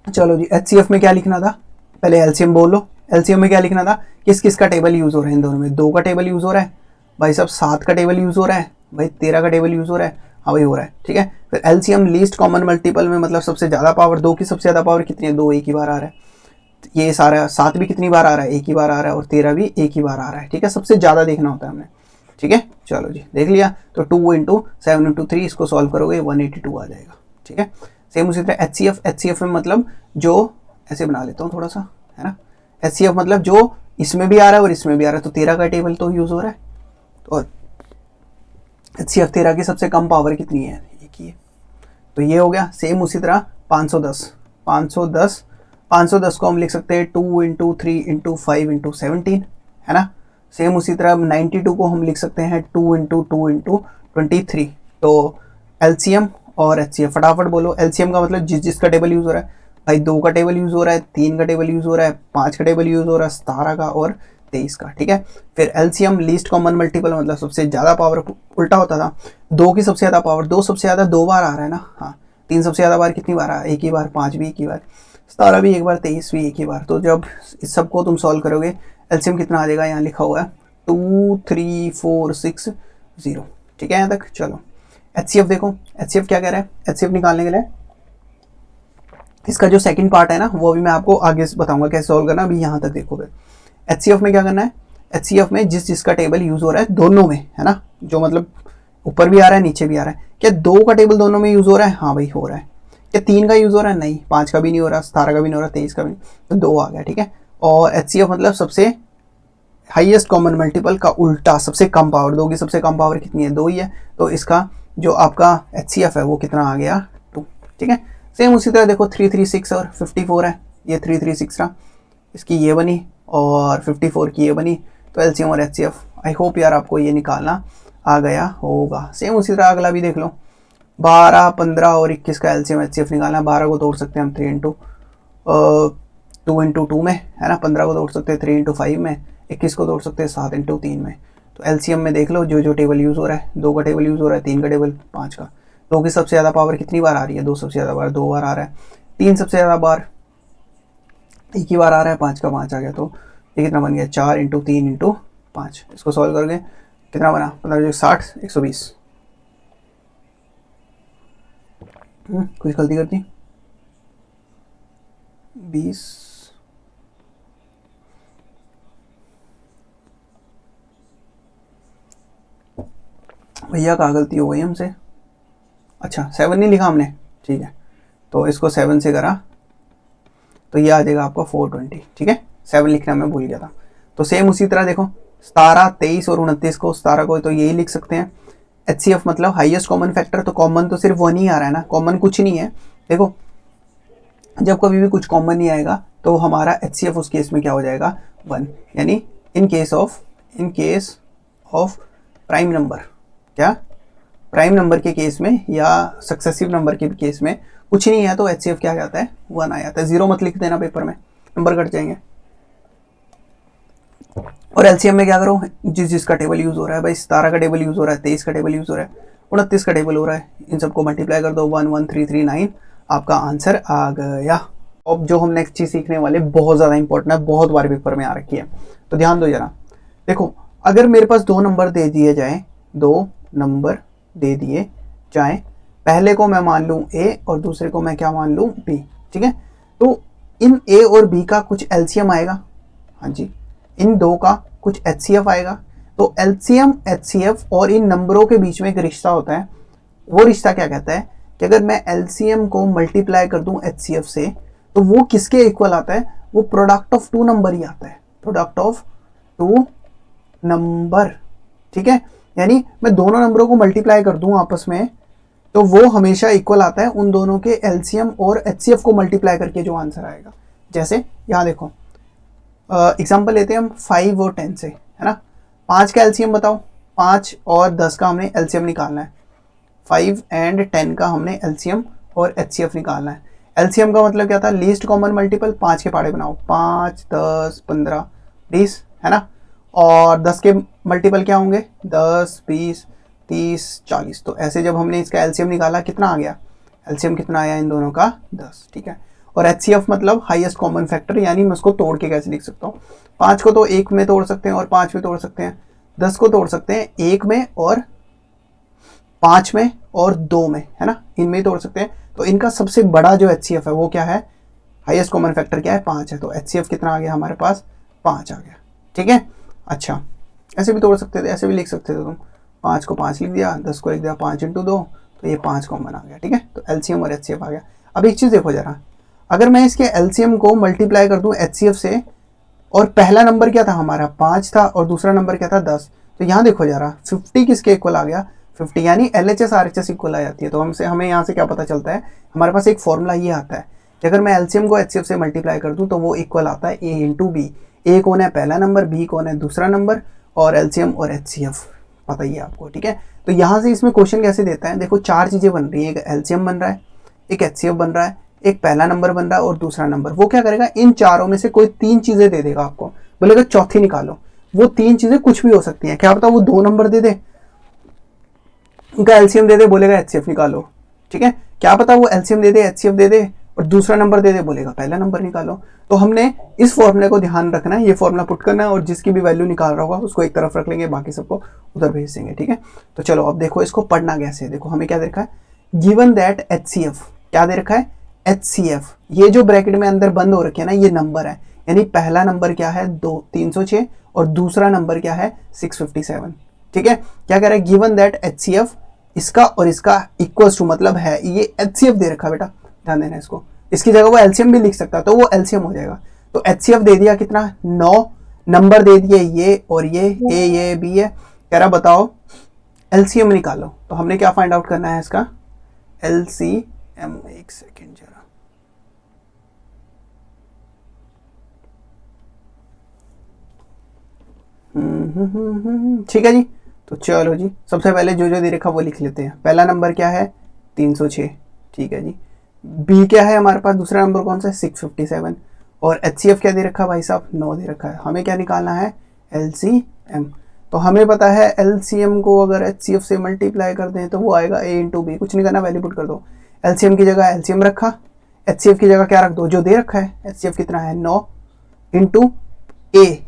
चलो जी, एचसीएफ में क्या लिखना था, पहले एलसीएम बोल लो। एलसीएम में क्या लिखना था, किस किस का टेबल यूज हो रहा है इन दोनों में, 2 का टेबल यूज हो रहा है भाई साहब, 7 का टेबल यूज हो रहा है भाई, 13 का टेबल यूज हो रहा है हाँ वही हो रहा है, ठीक है। फिर एलसीएम लीस्ट कॉमन मल्टीपल में मतलब सबसे ज़्यादा पावर, 2 की सबसे ज़्यादा पावर कितनी है, 2 एक ही बार आ रहा है। ये सारा 7 भी कितनी बार आ रहा है, एक ही बार आ रहा है, और 13 भी एक ही बार आ रहा है, ठीक है। सबसे ज़्यादा देखना होता है हमने, ठीक है। चलो जी देख लिया। तो 2 इंटू 7 इंटू 3 इसको सॉल्व करोगे 182 आ जाएगा, ठीक है। सेम उसी तरह एचसीएफ में मतलब जो, ऐसे बना लेता हूँ थोड़ा सा, है ना। एचसीएफ मतलब जो इसमें भी आ रहा है और इसमें भी आ रहा है, तो 13 का टेबल तो यूज़ हो रहा है। और एचसीएफ 13 की सबसे कम पावर कितनी है, एक ही है, तो ये हो गया। सेम उसी तरह 510 को हम लिख सकते हैं 2 इंटू 3 इंटू 5 इंटू 17, है ना। सेम उसी तरह 92 को हम लिख सकते हैं 2 इंटू 2 इंटू 23। तो एलसीएम और एचसीएफ फटाफट बोलो। एलसीएम का मतलब जिसका टेबल यूज़ हो रहा है, भाई 2 का टेबल यूज़ हो रहा है, 3 का टेबल यूज़ हो रहा है, 5 का टेबल यूज़ हो रहा है, 17 का और 23 का, ठीक है। फिर एलसीएम लीस्ट कॉमन मल्टीपल मतलब सबसे ज़्यादा पावर, उल्टा होता था, 2 की सबसे ज़्यादा पावर, 2 सबसे ज़्यादा 2 बार आ रहा है ना, हाँ। 3 सबसे ज़्यादा बार कितनी बार आ, एक ही बार, 5 भी एक ही बार, 17 भी एक बार, 23 भी एक ही बार। तो जब इस सबको तुम सॉल्व करोगे एलसीएम कितना आ जाएगा, यहाँ लिखा हुआ है 2 3 4 6 0, ठीक है यहाँ तक। चलो एचसीएफ देखो, एचसीएफ क्या कह रहा है, एचसीएफ निकालने के लिए इसका जो सेकंड पार्ट है ना, वो भी मैं आपको आगे बताऊंगा कैसे सॉल्व करना, अभी यहाँ तक देखोगे। एचसीएफ में क्या करना है, एचसीएफ में जिसका टेबल यूज हो रहा है दोनों में, है ना, जो मतलब ऊपर भी आ रहा है नीचे भी आ रहा है, क्या 2 का टेबल दोनों में यूज हो रहा है, हाँ भाई हो रहा है। क्या 3 का यूज हो रहा है, नहीं। 5 का भी नहीं हो रहा, 17 का भी नहीं हो रहा, 23 का भी नहीं, तो 2 आ गया, ठीक है। और एचसीएफ मतलब सबसे हाईएस्ट कॉमन मल्टीपल का उल्टा, सबसे कम पावर, 2 की सबसे कम पावर कितनी है, 2 ही है, तो इसका जो आपका एचसीएफ है वो कितना आ गया, 2, ठीक है। सेम उसी तरह देखो 336 और 54 है, ये 336 रहा, इसकी ये बनी और 54 की ये बनी, तो एलसीएम और एचसीएफ। आई होप यार आपको ये निकालना आ गया होगा। सेम उसी तरह अगला भी देख लो, 12 15 और 21 का एलसीएम एचसीएफ निकालना। 12 को तोड़ सकते हैं हम 3 इंटू 2 इंटू 2 में, है ना। 15 को तोड़ सकते हैं 3 इंटू 5 में, 21 को तोड़ सकते हैं 7 इंटू 3 में। तो एलसीएम में देख लो जो जो टेबल यूज़ हो रहा है, 2 का टेबल यूज़ हो रहा है, 3 का टेबल, 5 का। 2 की सबसे ज़्यादा पावर कितनी बार आ रही है, 2 सबसे ज़्यादा बार 2 बार आ रहा है। 3 सबसे ज़्यादा बार एक ही बार आ रहा है, 5 का 5 आ गया, तो ये कितना बन गया, 4 इंटू 3 इंटू 5। इसको सॉल्व करोगे कितना बना, 15 60 120। कुछ गलती कर दी, 20 भैया कहाँ गलती हो गई हमसे, अच्छा 7 नहीं लिखा हमने, ठीक है। तो इसको 7 से करा तो ये आ जाएगा आपका 420, ठीक है। 7 लिखना मैं भूल गया था। तो सेम उसी तरह देखो 17 23 और 29 को, 17 को तो यही लिख सकते हैं। एचसीएफ मतलब हाईएस्ट कॉमन फैक्टर, तो कॉमन तो सिर्फ 1 ही आ रहा है ना, कॉमन कुछ नहीं है। देखो जब कभी भी कुछ कॉमन नहीं आएगा तो हमारा एचसीएफ उस केस में क्या हो जाएगा, 1, यानी in case of prime number, क्या प्राइम नंबर के केस में या सक्सेसिव नंबर के केस में कुछ नहीं है तो एचसीएफ क्या जाता है, 1 आ जाता है। 0 मत लिख देना पेपर में, नंबर कट जाएंगे। और एलसीएम में क्या करो, जिसका टेबल यूज हो रहा है, भाई 17 का टेबल यूज हो रहा है, 23 का टेबल यूज हो रहा है, 29 का टेबल हो रहा है, इन सबको मल्टीप्लाई कर दो, 11339 आपका आंसर आ गया। अब जो हम नेक्स्ट चीज सीखने वाले बहुत ज्यादा इंपॉर्टेंट है, बहुत बार पेपर में आ रखी है, तो ध्यान दो जरा। देखो अगर मेरे पास 2 नंबर दे दिए जाए, 2 नंबर दे दिए जाए, पहले को मैं मान लूँ ए और दूसरे को मैं क्या मान लूँ बी, ठीक है। तो इन ए और बी का कुछ एलसीएम आएगा, हाँ जी, इन 2 का कुछ एचसीएफ आएगा। तो एलसीएम एचसीएफ और इन नंबरों के बीच में एक रिश्ता होता है, वो रिश्ता क्या कहता है कि अगर मैं एलसीएम को मल्टीप्लाई कर दूं एचसीएफ से तो वो किसके इक्वल आता है, वो प्रोडक्ट ऑफ 2 नंबर ही आता है, प्रोडक्ट ऑफ 2 नंबर, ठीक है। यानी मैं दोनों नंबरों को मल्टीप्लाई कर दूं आपस में तो वो हमेशा इक्वल आता है उन दोनों के एलसीएम और एचसीएफ को मल्टीप्लाई करके जो आंसर आएगा। जैसे यहाँ देखो एग्जाम्पल लेते हैं हम 5 और 10 से, है ना। 5 का एलसीएम बताओ, 5 और 10 का हमने एलसीएम निकालना है, 5 एंड 10 का हमने एलसीएम और एचसीएफ निकालना है। एलसीएम का मतलब क्या था, लीस्ट कॉमन मल्टीपल, 5 के पाड़े बनाओ, 5 10 15 20, है ना। और 10 के मल्टीपल क्या होंगे, 10 20 30 40। तो ऐसे जब हमने इसका एलसीएम निकाला कितना आ गया, एलसीएम कितना आया इन दोनों का, 10, ठीक है। और एचसीएफ मतलब हाईएस्ट कॉमन फैक्टर, यानी मैं उसको तोड़ के कैसे लिख सकता हूँ, 5 को तो 1 में तोड़ सकते हैं और 5 में तोड़ सकते हैं, 10 को तोड़ सकते हैं 1 में और 5 में और 2 में, है ना, इनमें ही तोड़ सकते हैं। तो इनका सबसे बड़ा जो HCF है वो क्या है, हाईएस्ट कॉमन फैक्टर क्या है, 5 है। तो HCF कितना आ गया हमारे पास, 5 आ गया। ठीक है, अच्छा ऐसे भी तोड़ सकते थे, ऐसे भी लिख सकते थे तुम, 5 को 5 लिख दिया, 10 को लिख दिया, 5 × 2, तो ये 5 कॉमन आ गया। ठीक है, तो LCM और HCF आ गया। अब एक चीज़ देखो जरा, अगर मैं इसके LCM को मल्टीप्लाई कर दूं HCF से, और पहला नंबर क्या था हमारा 5 था और दूसरा नंबर क्या था 10, तो यहाँ देखो जरा 50 किसके इक्वल आ गया, 50, यानी LHS RHS इक्वल आ जाती है। तो हमें यहाँ से क्या पता चलता है, हमारे पास एक फॉर्मूला ये आता है कि अगर मैं LCM को HCF से मल्टीप्लाई कर दूं तो वो इक्वल आता है A × B। A कौन है, पहला नंबर, B कौन है, दूसरा नंबर, और LCM और HCF पता ही है आपको। ठीक है, तो यहाँ से इसमें क्वेश्चन कैसे देता है, देखो 4 चीज़ें बन रही है, एक LCM बन रहा है, एक HCF बन रहा है, एक पहला नंबर बन रहा है और दूसरा नंबर। वो क्या करेगा, इन चारों में से कोई 3 चीज़ें दे देगा आपको, बोलेगा चौथी निकालो। वो 3 चीज़ें कुछ भी हो सकती हैं, क्या पता वो 2 नंबर दे दे, उनका LCM दे दे, बोलेगा HCF निकालो। ठीक है, क्या पता वो LCM दे दे, HCF दे दे और दूसरा नंबर दे दे, बोलेगा पहला नंबर निकालो। तो हमने इस फॉर्मूले को ध्यान रखना है, ये फॉर्मूला पुट करना है और जिसकी भी वैल्यू निकाल रहा होगा उसको एक तरफ रख लेंगे, बाकी सबको उधर भेज देंगे। ठीक है, तो चलो अब देखो इसको पढ़ना कैसे है। देखो हमें क्या दे रखा है, गिवन दैट HCF, क्या दे रखा है, HCF, ये जो ब्रैकेट में अंदर बंद हो रखे है ना, ये नंबर है, यानी पहला नंबर क्या है 306 और दूसरा नंबर क्या है 657। ठीक है, क्या कह रहा है, गिवन दैट HCF, इसका और इसका इक्वल्स टू, मतलब है ये HCF दे रखा है बेटा, ध्यान देना इसको, इसकी जगह वो LCM भी लिख सकता है तो वो LCM हो जाएगा। तो HCF दे दिया कितना 9, नंबर दे दिए ये और ये B है, कह रहा बताओ LCM निकालो। तो हमने क्या फाइंड आउट करना है इसका LCM, एक सेकेंड जरा, ठीक है जी। तो चलो जी, सबसे पहले जो जो दे रखा वो लिख लेते हैं। पहला नंबर क्या है 306, ठीक है जी। B क्या है हमारे पास, दूसरा नंबर कौन सा है 657, और HCF क्या दे रखा है भाई साहब 9 दे रखा है। हमें क्या निकालना है LCM। तो हमें पता है LCM को अगर HCF से मल्टीप्लाई कर दें तो वो आएगा A × B, कुछ नहीं करना, वैल्यू पुट कर दो। LCM की जगह LCM रखा, HCF की जगह क्या रख दो, जो दे रखा है। HCF कितना है 9 ×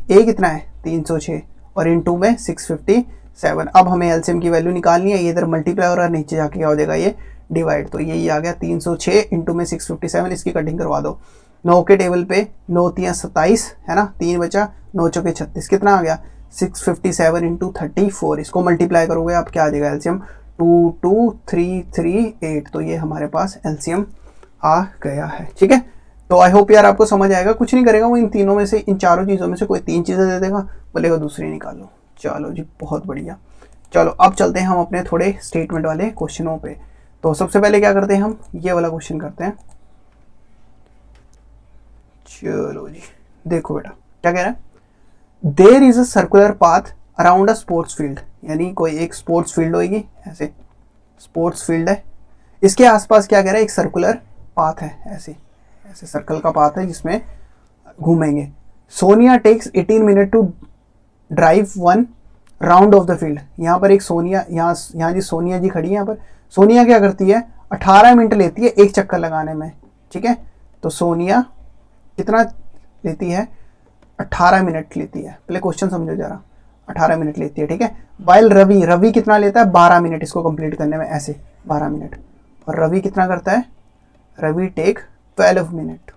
A कितना है 306 और इंटू में 657। अब हमें LCM की वैल्यू निकालनी है, ये इधर मल्टीप्लाई हो रहा है, नीचे जाके क्या हो जाएगा ये डिवाइड। तो यही आ गया 306 इंटू में 657, इसकी कटिंग करवा दो। 9 के टेबल पे 9 × 3 = 27 है ना, 3 बचा, 9 × 4 = 36, कितना आ गया 657 इंटू 34। इसको मल्टीप्लाई करोगे आप क्या आ जाएगा LCM 22338। तो ये हमारे पास LCM आ गया है। ठीक है, तो आई होप यार आपको समझ आएगा। कुछ नहीं करेगा वो, इन तीनों में से, इन चारों चीज़ों में से कोई 3 चीज़ें दे देगा, बोलेगा दूसरी निकालो। चलो जी, बहुत बढ़िया। चलो अब चलते हैं हम अपने थोड़े स्टेटमेंट वाले क्वेश्चनों पे। तो सबसे पहले क्या करते हैं हम, ये वाला क्वेश्चन करते हैं। चलो जी, देखो बेटा क्या कह रहा है, there is a circular path around a sports field, यानी कोई एक स्पोर्ट्स फील्ड होगी, ऐसे स्पोर्ट्स फील्ड है, इसके आसपास क्या कह रहा है, एक सर्कुलर पाथ है, ऐसे ऐसे सर्कल का पाथ है जिसमें घूमेंगे। Sonia takes 18 minute to drive 1 round of the field. यहाँ पर एक सोनिया, यहाँ जी सोनिया जी खड़ी है, यहाँ पर सोनिया क्या करती है 18 मिनट लेती है एक चक्कर लगाने में। ठीक है, तो सोनिया कितना लेती है 18 मिनट लेती है। पहले क्वेश्चन समझो जरा, 18 मिनट लेती है। ठीक है, वाइल रवि कितना लेता है 12 मिनट इसको कंप्लीट करने में, ऐसे 12 मिनट। और रवि कितना करता है, रवि टेक 12 मिनट,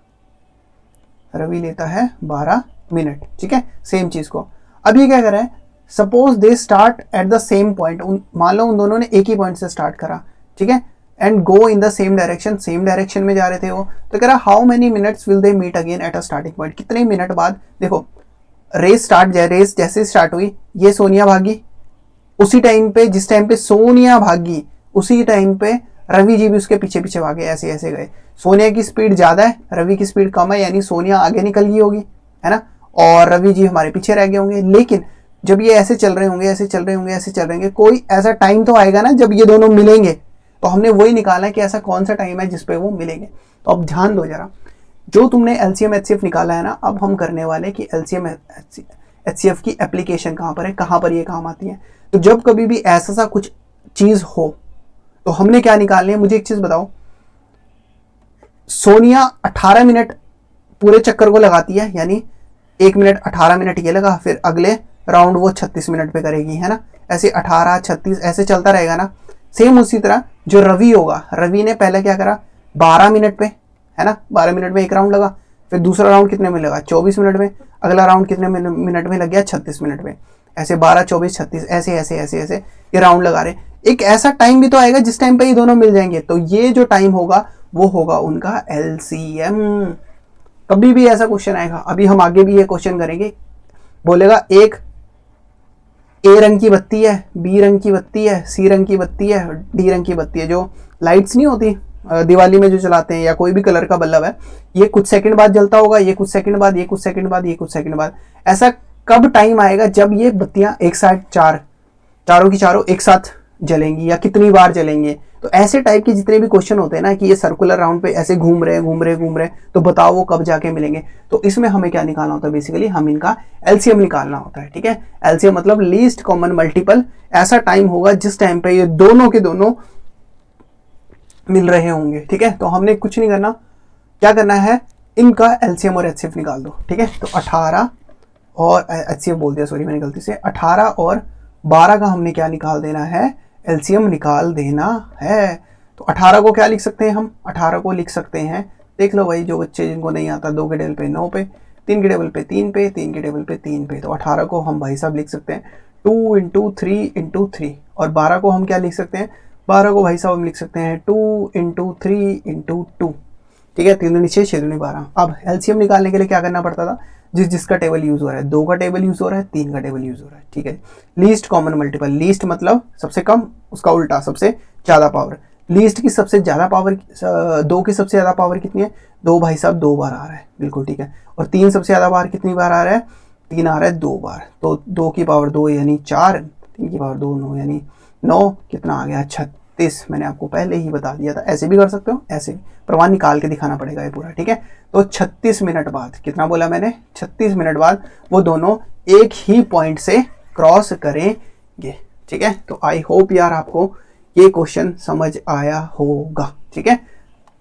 रवि लेता है 12 मिनट। ठीक है, सेम चीज को अब ये क्या कर रहा है, suppose they start at the same point, मान लो उन दोनों ने एक ही पॉइंट से स्टार्ट करा। ठीक है, and go in the same direction, same direction में जा रहे थे वो। तो कह रहा how many minutes will they meet again at a starting point, कितने मिनट बाद। देखो रेस जैसे स्टार्ट हुई, ये सोनिया भागी, उसी टाइम पे जिस टाइम पे सोनिया भागी उसी टाइम पे रवि जी भी उसके पीछे पीछे भागे, ऐसे ऐसे गए। सोनिया की स्पीड ज्यादा है, रवि की स्पीड कम है, यानी सोनिया आगे निकल गई होगी, है ना, और रवि जी हमारे पीछे रह गए होंगे। लेकिन जब ये ऐसे चल रहे होंगे, ऐसे चल रहे होंगे, ऐसे चल रहे होंगे, कोई ऐसा टाइम तो आएगा ना जब ये दोनों मिलेंगे। तो हमने वही निकाला कि ऐसा कौन सा टाइम है जिसपे वो मिलेंगे। तो अब ध्यान दो जरा, जो तुमने LCM HCF निकाला है ना, अब हम करने वाले कि LCM HCF की एप्लीकेशन कहाँ पर है, कहाँ पर ये काम आती है। तो जब कभी भी ऐसा सा कुछ चीज हो तो हमने क्या निकालनी है, मुझे एक चीज बताओ, सोनिया 18 मिनट पूरे चक्कर को लगाती है, यानी 1 मिनट 18 मिनट ये लगा, फिर अगले राउंड वो 36 मिनट पे करेगी, है ना, ऐसे 18 36 ऐसे चलता रहेगा ना। सेम उसी तरह जो रवि होगा, रवि ने पहले क्या करा 12 मिनट पे, है ना, 12 मिनट में एक राउंड लगा, फिर दूसरा राउंड कितने में लगा 24 मिनट में, अगला राउंड कितने मिनट में लग गया 36 मिनट में, ऐसे 12 24 36 ऐसे ऐसे ऐसे ऐसे ये राउंड लगा रहे। एक ऐसा टाइम भी तो आएगा जिस टाइम पे ये दोनों मिल जाएंगे, तो ये जो टाइम होगा वो होगा उनका एलसीएम। कभी भी ऐसा क्वेश्चन आएगा, अभी हम आगे भी ये क्वेश्चन करेंगे, बोलेगा एक ए रंग की बत्ती है, बी रंग की बत्ती है, सी रंग की बत्ती है, डी रंग की बत्ती है, जो लाइट्स नहीं होती दिवाली में जो चलाते हैं, या कोई भी कलर का बल्ब है, ये कुछ सेकंड बाद जलता होगा, ये कुछ सेकंड बाद, ये कुछ सेकंड बाद, ये कुछ सेकंड बाद। ऐसा कब टाइम आएगा जब ये बत्तियां एक साथ चारों की चारों एक साथ जलेंगी, या कितनी बार जलेंगे। तो ऐसे टाइप के जितने भी क्वेश्चन होते हैं ना कि ये सर्कुलर राउंड पे ऐसे घूम रहे, तो बताओ वो कब जाके मिलेंगे। तो इसमें हमें क्या निकालना होता है, बेसिकली हम इनका एलसीएम निकालना होता है, ठीक है। एलसीएम मतलब लीस्ट कॉमन मल्टीपल। ऐसा टाइम होगा जिस टाइम पे ये दोनों के दोनों मिल रहे होंगे, ठीक है। तो हमने कुछ नहीं करना, क्या करना है, इनका एलसीएम और एचसीएफ निकाल दो, ठीक है। तो 18 और एचसीएफ बोल दिया, सॉरी मैंने गलती से, 18 और 12 का हमने क्या निकाल देना है, एलसीएम निकाल देना है। तो 18 को क्या लिख सकते हैं हम, 18 को लिख सकते हैं, देख लो भाई जो बच्चे जिनको नहीं आता, 2 के टेबल पे 9 पे, 3 के टेबल पे 3 पे, 3 के टेबल पे 3 पे। तो 18 को हम भाई साहब लिख सकते हैं 2 इंटू 3 इंटू 3, और 12 को हम क्या लिख सकते हैं, 12 को भाई साहब हम लिख सकते हैं 2 इंटू 3 इंटू 2, ठीक है। 3 दूनी 6, 6 दूनी 12। अब एलसीएम निकालने के लिए क्या करना पड़ता था, जिसका टेबल यूज हो रहा है, 2 का टेबल यूज हो रहा है, 3 का टेबल यूज हो रहा है, ठीक है। लीस्ट कॉमन मल्टीपल, लीस्ट मतलब सबसे कम, उसका उल्टा सबसे ज्यादा पावर। लीस्ट की सबसे ज्यादा पावर, 2 की सबसे ज्यादा पावर कितनी है, 2 भाई साहब 2 बार आ रहा है, बिल्कुल ठीक है। और 3 सबसे ज्यादा बार कितनी बार आ रहा है, 3 आ रहा है 2 बार। तो 2 की पावर 2 यानी 4, 3 की पावर 2 9 यानी 9, कितना आ गया 36। मैंने आपको पहले ही बता दिया था, ऐसे भी कर सकते हो, ऐसे भी प्रमाण निकाल के दिखाना पड़ेगा ये पूरा, ठीक है। तो 36 मिनट बाद, कितना बोला मैंने, 36 मिनट बाद वो दोनों एक ही पॉइंट से क्रॉस करेंगे, ठीक है। तो आई होप यार आपको ये क्वेश्चन समझ आया होगा, ठीक है।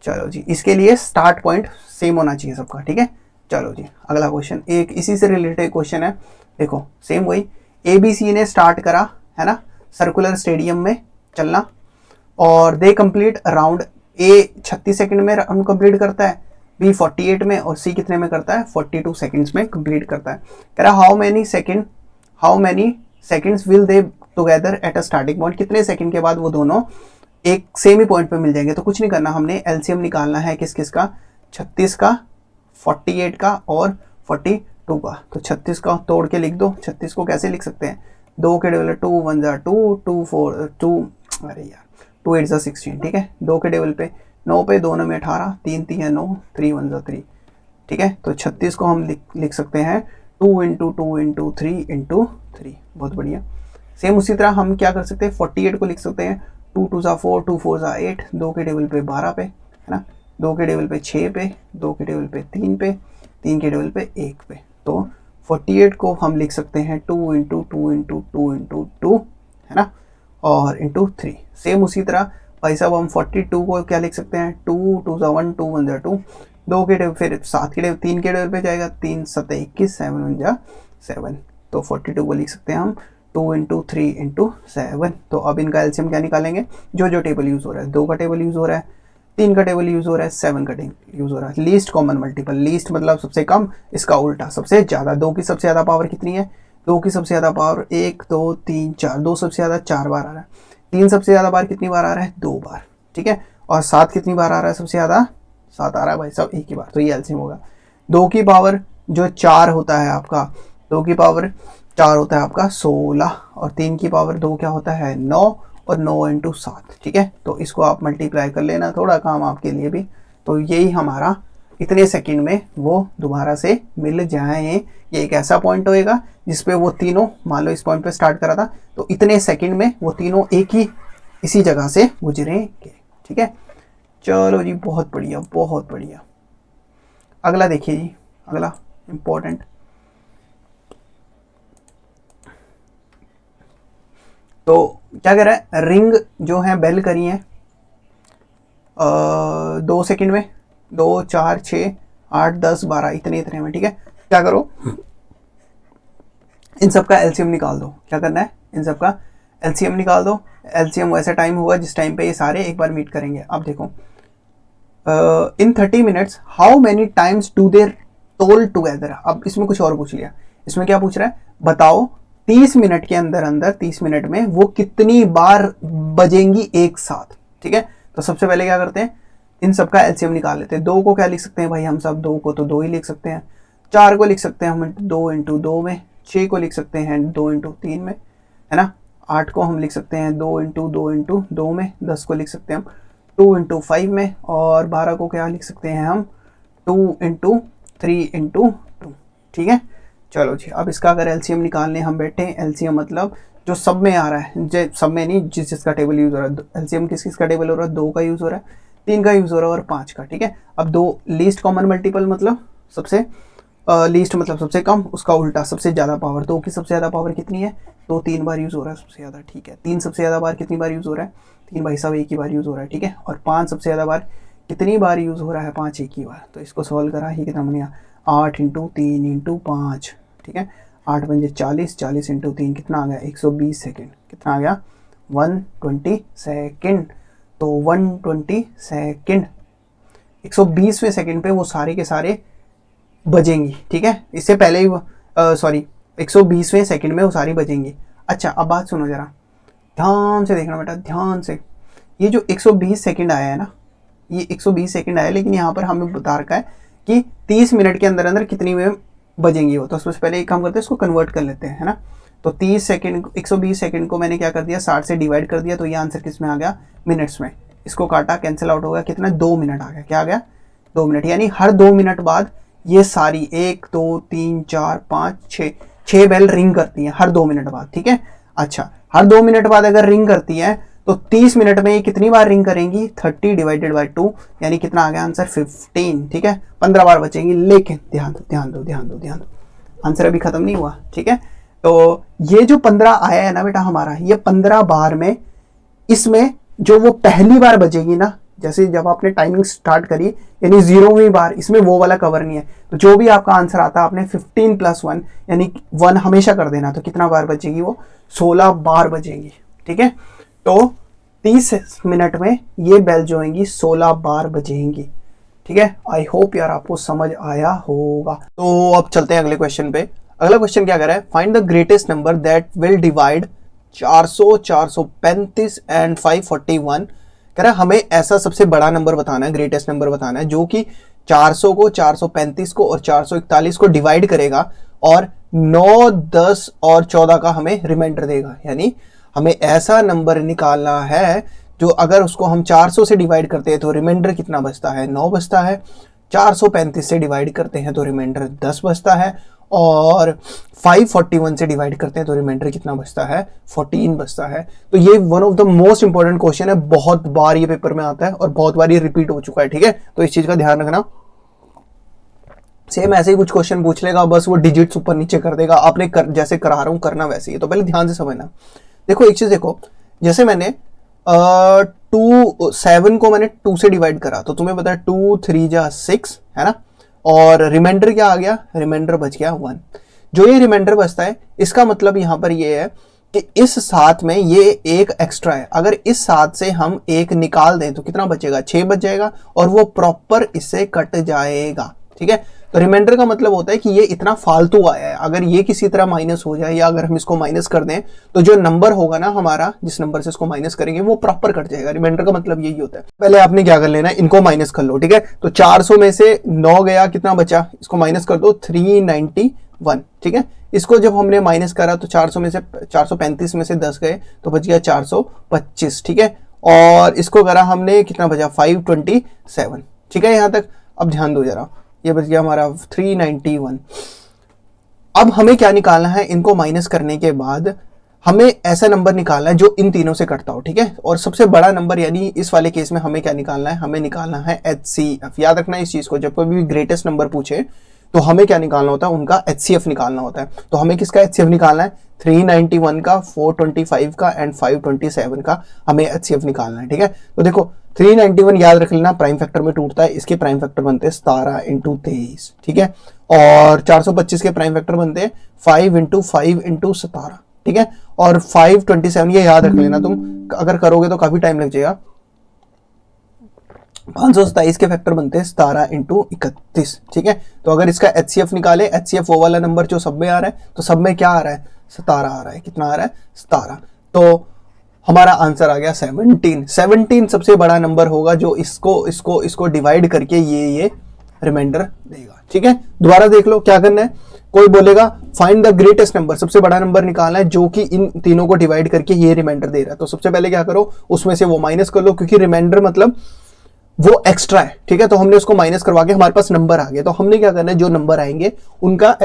चलो जी, इसके लिए स्टार्ट पॉइंट सेम होना चाहिए सबका, ठीक है। चलो जी, अगला क्वेश्चन एक इसी से रिलेटेड क्वेश्चन है। देखो सेम वही, ABC ने स्टार्ट करा है ना सर्कुलर स्टेडियम में चलना, और they complete round, A 36 second में राउंड कंप्लीट करता है, बी 48 में, और सी कितने में करता है 42 सेकंड्स में कंप्लीट करता है। कह रहा how many seconds will they together at a starting point, कितने सेकंड के बाद वो दोनों एक सेम ही पॉइंट पे मिल जाएंगे। तो कुछ नहीं करना, हमने एलसीएम निकालना है किस किस का, 36 का, 48 का और 42 का। तो 36 का तोड़ के लिख दो, 36 को कैसे लिख सकते हैं, 2 के टेबल 2 1 जा 2 2 4 2, अरे यार 2 8 जा 16, ठीक है। 2 के टेबल पे 9 पे, 2 9 में 18, 3 3 है 9, 3 1 जा 3, ठीक है। तो 36 को हम लिख सकते हैं 2 इंटू 2 इंटू 3 इंटू 3, बहुत बढ़िया। सेम उसी तरह हम क्या कर सकते हैं, 48 को लिख सकते हैं 2 2 जा 4 2 4 जा 8, 2 के टेबल पे 12 पे, है ना, 2 के टेबल पे 6 पे, 2 के टेबल पे 3 पे, 3 के टेबल पे 1 पे। तो 48 को हम लिख सकते हैं 2 इंटू 2 इंटू 2 इंटू 2, है ना, और इंटू 3। सेम उसी तरह भाई साहब हम 42 को क्या लिख सकते हैं, 2 2 जा 1 2 1 जा 2, 2 के टेबल, फिर 7 के टेबल, 3 के टेबल पे जाएगा, 3 7 21, 7 1 जा 7। तो 42 को लिख सकते हैं हम 2 इंटू 3 इंटू 7। तो अब इनका एलसीएम क्या निकालेंगे, जो जो टेबल यूज हो रहा है, 2 का टेबल यूज हो रहा है, 3 का टेबल यूज हो रहा है, 7 का टेबल यूज हो रहा है। लीस्ट कॉमन मल्टीपल, लीस्ट मतलब सबसे कम, इसका उल्टा सबसे ज्यादा। 2 की सबसे ज्यादा पावर कितनी है, 2 की सबसे ज्यादा पावर 1 2 3 4, 2 सबसे ज्यादा 4 बार आ रहा है, 3 सबसे ज्यादा बार कितनी बार आ रहा है, 2 बार, ठीक है। और 7 कितनी बार आ रहा है, सबसे ज्यादा 7 आ रहा है भाई साहब, एक ही बार। तो ये एलसीएम होगा। 2 की पावर जो 4 होता है आपका, 2 की पावर 4 होता है आपका 16, और 3 की पावर 2 क्या होता है 9, और 9 इंटू 7, ठीक है। तो इसको आप मल्टीप्लाई कर लेना, थोड़ा काम आपके लिए भी। तो यही हमारा इतने सेकंड में वो दोबारा से मिल जाए। ये एक ऐसा पॉइंट होएगा जिसपे वो तीनों, मान लो इस पॉइंट पे स्टार्ट करा था, तो इतने सेकंड में वो तीनों एक ही इसी जगह से गुजरेंगे, ठीक है। चलो जी, बहुत बढ़िया बहुत बढ़िया। अगला देखिए जी, अगला इंपॉर्टेंट, तो क्या कह रहा है, रिंग जो है बेल करी है 2 सेकंड में, 2 4 6 8 10 12, इतने में, ठीक है। क्या करो, इन सब का एलसीएम निकाल दो। क्या करना है, इन सब का एलसीएम निकाल दो। एलसीएम वैसा टाइम होगा जिस टाइम पे ये सारे एक बार मीट करेंगे। अब देखो इन 30 minutes how many times do they toll together. अब इसमें कुछ और पूछ लिया। इसमें क्या पूछ रहा है, बताओ 30 मिनट के अंदर अंदर 30 मिनट में वो कितनी बार बजेंगी एक साथ। ठीक है, तो सबसे पहले क्या करते हैं, इन सबका एलसीएम निकाल लेते हैं। 2 को क्या लिख सकते हैं भाई हम सब, 2 को तो 2 ही लिख सकते हैं। 4 को लिख सकते हैं हम 2 इंटू 2 में। 6 को लिख सकते हैं 2 इंटू 3 में, है ना। 8 को हम लिख सकते हैं 2 इंटू 2 इंटू 2 में। 10 को लिख सकते हैं हम 2 इंटू 5 में। और 12 को क्या लिख सकते हैं हम 2 इंटू 3 इंटू 2। ठीक है, चलो जी। अब इसका अगर एलसीएम निकालने हम बैठे, एलसीएम मतलब जो सब में आ रहा है, सब में नहीं, जिस जिसका टेबल यूज हो रहा है। एलसीएम किस किस का टेबल हो रहा है, 2 का यूज हो रहा है, 3 का यूज हो रहा है और 5 का। ठीक है, अब 2 लीस्ट कॉमन मल्टीपल मतलब सबसे लीस्ट मतलब सबसे कम, उसका उल्टा सबसे ज़्यादा पावर। 2 की सबसे ज़्यादा पावर कितनी है, 2 3 बार यूज़ हो रहा है सबसे ज़्यादा। ठीक है, 3 सबसे ज़्यादा बार कितनी बार यूज़ हो रहा है, 3 भाई साहब एक ही बार यूज़ हो रहा है। ठीक है, और 5 सबसे ज़्यादा बार कितनी बार यूज़ हो रहा है, 5 एक ही बार। तो इसको सॉल्व करा, ये कितना बन गया 8 इंटू 3 इंटू 5। ठीक है, 8 पंजे 40, 40 इंटू 3 कितना आ गया 120 सेकेंड। कितना आ गया 120 सेकेंड। तो 120 सेकेंड 120वें सेकेंड पे वो सारे के सारे बजेंगी। ठीक है, इससे पहले ही 120वें सेकंड में वो सारी बजेंगी। अच्छा, अब बात सुनो जरा, ध्यान से देखना बेटा, ध्यान से। ये जो 120 सेकंड आया है ना, ये 120 सेकंड आया, लेकिन यहाँ पर हमें बता रखा है कि 30 मिनट के अंदर अंदर कितनी में बजेंगी वो। तो सबसे पहले एक काम करते हैं, इसको कन्वर्ट कर लेते हैं, है ना। तो 30 सेकंड 120 सेकंड को मैंने क्या कर दिया 60 से डिवाइड कर दिया, तो ये आंसर किस में आ गया, मिनट्स में। इसको काटा, कैंसिल आउट हो गया, कितना 2 मिनट आ गया। क्या आ गया 2 मिनट। यानी हर 2 मिनट बाद ये सारी 1 2 3 4 5 6 बेल रिंग करती हैं हर 2 मिनट बाद। ठीक है, अच्छा, हर 2 मिनट बाद अगर रिंग करती है तो 30 मिनट में ये कितनी बार रिंग करेंगी, 30 डिवाइडेड बाई 2, यानी कितना आ गया आंसर 15। ठीक है, 15 बार बचेंगी। लेकिन ध्यान दो ध्यान दो ध्यान दो ध्यान दो, आंसर अभी खत्म नहीं हुआ। ठीक है, तो ये जो 15 आया है ना बेटा हमारा, ये 15 बार में इसमें जो वो पहली बार बजेगी ना, जैसे जब आपने टाइमिंग स्टार्ट करी, यानी 0वीं बार, इसमें वो वाला कवर नहीं है। तो जो भी आपका आंसर आता है आपने 15 + 1 यानी 1 हमेशा कर देना। तो कितना बार बजेगी वो, 16 बार बजेंगी। ठीक है, तो 30 मिनट में ये बेल जो होंगी 16 बार बजेंगी। ठीक है, आई होप यार आपको समझ आया होगा। तो अब चलते हैं अगले क्वेश्चन पे। अगला क्वेश्चन क्या कर रहा है, find the greatest number that will divide 400, 435 and 541। कह रहा है हमें ऐसा सबसे बड़ा नंबर बताना है, ग्रेटेस्ट नंबर बताना है जो कि 400 को, 435 को और 441 को डिवाइड करेगा और 9, 10 और 14 का हमें रिमाइंडर देगा। यानी हमें ऐसा नंबर निकालना है जो अगर उसको हम 400 से डिवाइड करते हैं तो रिमाइंडर कितना बचता है, 9 बचता है। 435 से डिवाइड करते हैं तो रिमाइंडर 10 बचता है। और 541 से डिवाइड करते हैं तो रिमाइंडर कितना बचता है, 14 बचता है। तो ये one of the most important question है, बहुत बार ये पेपर में आता है और बहुत बार ये रिपीट हो चुका है। ठीक है, तो इस चीज का ध्यान रखना। सेम ऐसे ही कुछ क्वेश्चन पूछ लेगा, बस वो डिजिट्स ऊपर नीचे कर देगा, आपने जैसे करा रहा हूं करना वैसे ही। तो पहले ध्यान से समझना। देखो एक चीज देखो, जैसे मैंने 7 को मैंने 2 से डिवाइड करा, तो तुम्हें पता है 2 3 जा 6, है ना। और रिमाइंडर क्या आ गया, रिमाइंडर बच गया 1। जो ये रिमाइंडर बचता है, इसका मतलब यहां पर ये है कि इस 7 में ये एक एक्स्ट्रा है। अगर इस 7 से हम एक निकाल दें तो कितना बचेगा, 6 बच जाएगा और वो प्रॉपर इससे कट जाएगा। ठीक है, तो रिमाइंडर का मतलब होता है कि ये इतना फालतू आया है, अगर ये किसी तरह माइनस हो जाए या अगर हम इसको माइनस कर दें तो जो नंबर होगा ना हमारा, जिस नंबर से इसको माइनस करेंगे वो प्रॉपर कट जाएगा। रिमाइंडर का मतलब यही होता है। पहले आपने क्या कर लेना है, इनको माइनस कर लो। ठीक है, तो 400 में से 9 गया, कितना बचा, इसको माइनस कर दो 391। ठीक है, इसको जब हमने माइनस करा तो 400 में से 435 में से 10 गए तो बच गया 425। ठीक है, और इसको करा हमने, कितना बचा 527। ठीक है, यहां तक। अब ध्यान दो जरा, ये बच गया हमारा 391। अब हमें क्या निकालना है, इनको माइनस करने के बाद हमें ऐसा नंबर निकालना है जो इन तीनों से कटता हो। ठीक है, और सबसे बड़ा नंबर यानी इस वाले केस में हमें क्या निकालना है, हमें निकालना है HCF। याद रखना इस चीज को, जब कोई भी ग्रेटेस्ट नंबर पूछे तो हमें क्या निकालना होता है, उनका HCF निकालना होता है। तो हमें किसका HCF निकालना है, 391 का, 425 का एंड 527 का हमें HCF निकालना है। ठीक है, तो देखो 391 याद रख लेना, प्राइम फैक्टर में टूटता है, इसके प्राइम फैक्टर बनते हैं 17 × 23। ठीक है, और 425 के प्राइम फैक्टर बनते हैं 5 × 5 × 17। ठीक है, और 527 ये याद रख लेना तुम, अगर करोगे तो काफी टाइम लग जाएगा। 527 के फैक्टर बनते हैं 17 इंटू 31, ठीक है। तो अगर इसका HCF निकाले, HCF वो वाला नंबर जो सब में आ रहा है, तो सब में क्या आ रहा है, 17 आ रहा है। कितना आ रहा है, 17। तो हमारा आंसर आ गया 17। 17 सबसे बड़ा नंबर होगा जो इसको डिवाइड करके ये रिमाइंडर देगा, ठीक है। दोबारा देख लो क्या करना है। कोई बोलेगा फाइंड द ग्रेटेस्ट नंबर, सबसे बड़ा नंबर निकालना है जो कि इन तीनों को डिवाइड करके ये रिमाइंडर दे रहा है। तो सबसे पहले क्या करो, उसमें से वो माइनस कर लो, क्योंकि रिमाइंडर मतलब वो एक्स्ट्रा है, ठीक है। तो हमने उसको माइनस करवा के हमारे पास नंबर आ गए। तो हमने क्या करना है, जो नंबर आएंगे उनका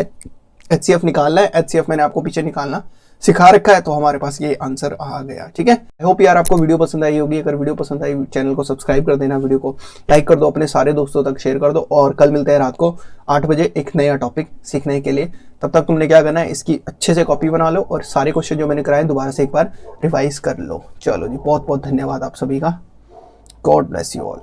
HCF निकालना है। HCF मैंने आपको पीछे निकालना सिखा रखा है, तो हमारे पास ये आंसर आ गया, ठीक है। आई होप यार आपको वीडियो पसंद आई होगी। अगर वीडियो पसंद आई, चैनल को सब्सक्राइब कर देना, वीडियो को लाइक कर दो, अपने सारे दोस्तों तक शेयर कर दो। और कल मिलते हैं रात को 8 बजे एक नया टॉपिक सीखने के लिए। तब तक तुमने क्या करना है, इसकी अच्छे से कॉपी बना लो और सारे क्वेश्चन जो मैंने कराए दोबारा से एक बार रिवाइज कर लो। चलो जी, बहुत बहुत धन्यवाद आप सभी का। God bless you all.